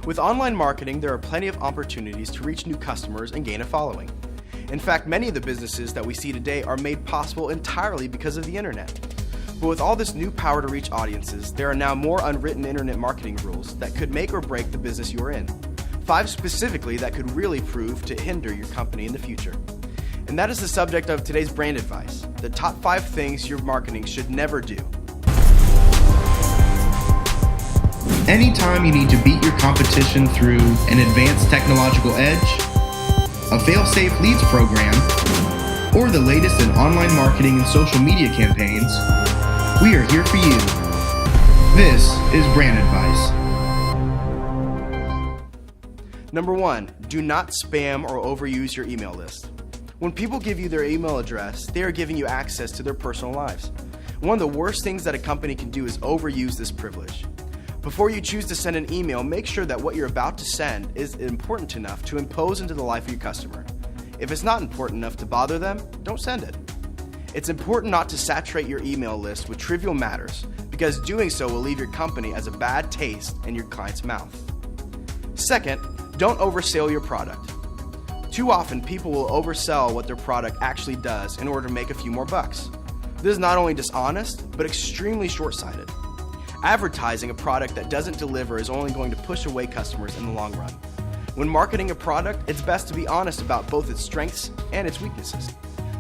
With online marketing, there are plenty of opportunities to reach new customers and gain a following. In fact, many of the businesses that we see today are made possible entirely because of the internet. But with all this new power to reach audiences, there are now more unwritten internet marketing rules that could make or break the business you are in. 5 specifically that could really prove to hinder your company in the future. And that is the subject of today's brand advice, the top 5 things your marketing should never do. Anytime you need to beat your competition through an advanced technological edge, a fail-safe leads program, or the latest in online marketing and social media campaigns, we are here for you. This is BrandAidvice. Number 1, do not spam or overuse your email list. When people give you their email address, they are giving you access to their personal lives. One of the worst things that a company can do is overuse this privilege. Before you choose to send an email, make sure that what you're about to send is important enough to impose into the life of your customer. If it's not important enough to bother them, don't send it. It's important not to saturate your email list with trivial matters, because doing so will leave your company as a bad taste in your client's mouth. Second, don't oversell your product. Too often, people will oversell what their product actually does in order to make a few more bucks. This is not only dishonest, but extremely short-sighted. Advertising a product that doesn't deliver is only going to push away customers in the long run. When marketing a product, it's best to be honest about both its strengths and its weaknesses.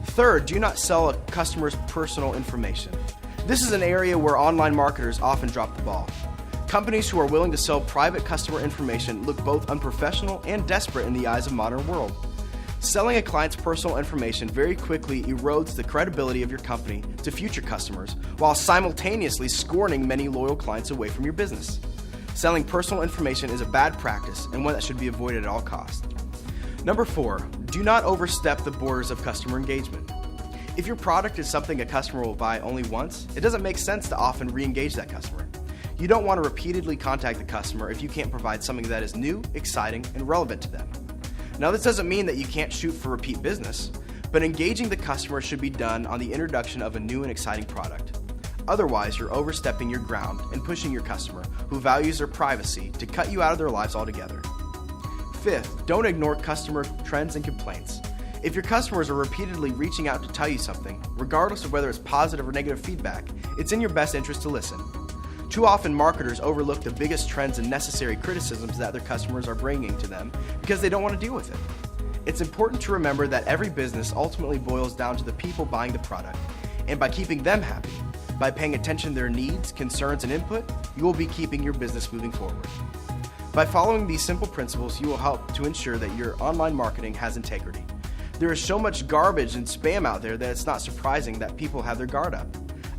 Third, do not sell a customer's personal information. This is an area where online marketers often drop the ball. Companies who are willing to sell private customer information look both unprofessional and desperate in the eyes of the modern world. Selling a client's personal information very quickly erodes the credibility of your company to future customers, while simultaneously scorning many loyal clients away from your business. Selling personal information is a bad practice and one that should be avoided at all costs. Number 4, do not overstep the borders of customer engagement. If your product is something a customer will buy only once, it doesn't make sense to often re-engage that customer. You don't want to repeatedly contact the customer if you can't provide something that is new, exciting, and relevant to them. Now, this doesn't mean that you can't shoot for repeat business, but engaging the customer should be done on the introduction of a new and exciting product. Otherwise, you're overstepping your ground and pushing your customer, who values their privacy, to cut you out of their lives altogether. Fifth, don't ignore customer trends and complaints. If your customers are repeatedly reaching out to tell you something, regardless of whether it's positive or negative feedback, it's in your best interest to listen. Too often, marketers overlook the biggest trends and necessary criticisms that their customers are bringing to them because they don't want to deal with it. It's important to remember that every business ultimately boils down to the people buying the product, and by keeping them happy, by paying attention to their needs, concerns, and input, you will be keeping your business moving forward. By following these simple principles, you will help to ensure that your online marketing has integrity. There is so much garbage and spam out there that it's not surprising that people have their guard up.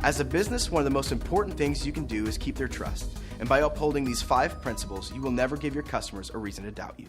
As a business, one of the most important things you can do is keep their trust. And by upholding these 5 principles, you will never give your customers a reason to doubt you.